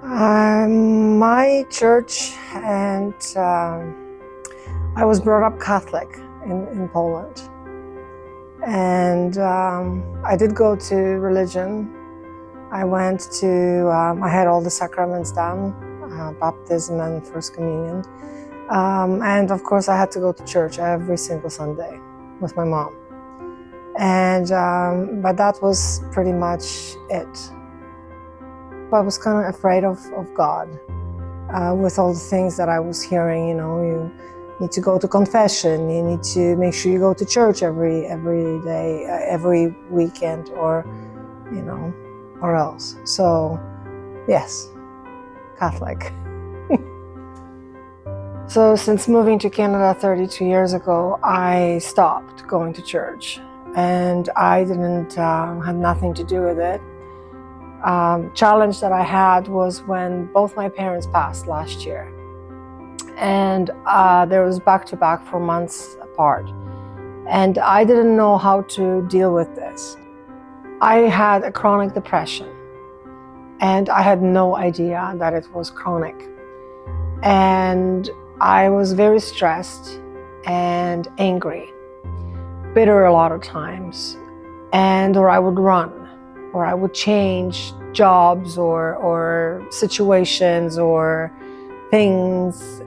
My church, and I was brought up Catholic in Poland, and I did go to religion. I went to, I had all the sacraments done, baptism and First Communion, and of course I had to go to church every single Sunday with my mom. And but that was pretty much it. I was kind of afraid of God with all the things that I was hearing. You know, you need to go to confession, you need to make sure you go to church every day, every weekend, or you know, or else. So yes, Catholic. So since moving to Canada 32 years ago, I stopped going to church, and I didn't had nothing to do with it. Challenge that I had was when both my parents passed last year, and there was back-to-back for months apart, and I didn't know how to deal with this. I had a chronic depression, and I had no idea that it was chronic, and I was very stressed and angry, bitter a lot of times, or I would run, or I would change jobs or situations or things.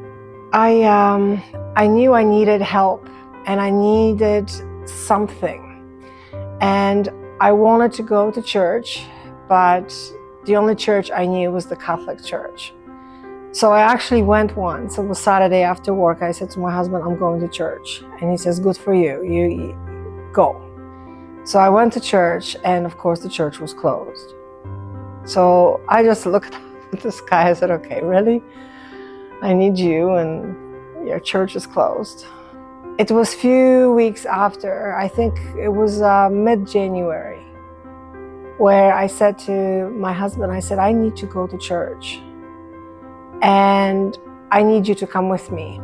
I knew I needed help, and I needed something. And I wanted to go to church, but the only church I knew was the Catholic Church. So I actually went once. It was Saturday after work. I said to my husband, I'm going to church. And he says, good for you, you go. So I went to church, and of course the church was closed. So I just looked at the sky. I said, okay, really? I need you, and your church is closed. It was a few weeks after, I think it was mid-January, where I said to my husband, I said, I need to go to church, and I need you to come with me.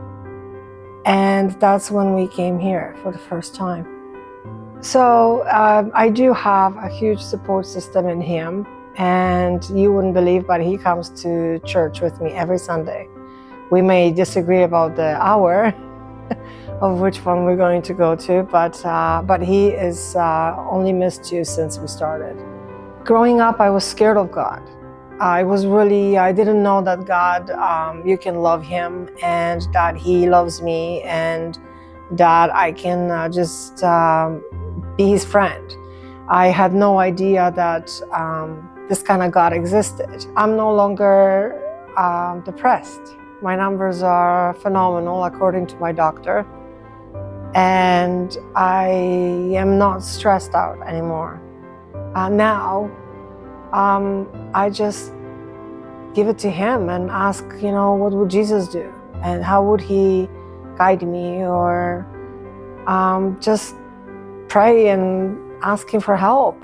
And that's when we came here for the first time. So I do have a huge support system in him, and you wouldn't believe, but he comes to church with me every Sunday. We may disagree about the hour of which one we're going to go to, but he is only missed you since we started. Growing up, I was scared of God. I didn't know that God, you can love him, and that he loves me, and that I can just be his friend. I had no idea that this kind of God existed. I'm no longer depressed. My numbers are phenomenal according to my doctor, and I am not stressed out anymore. Now I just give it to him and ask, you know, what would Jesus do, and how would he guide me, or just pray and ask him for help.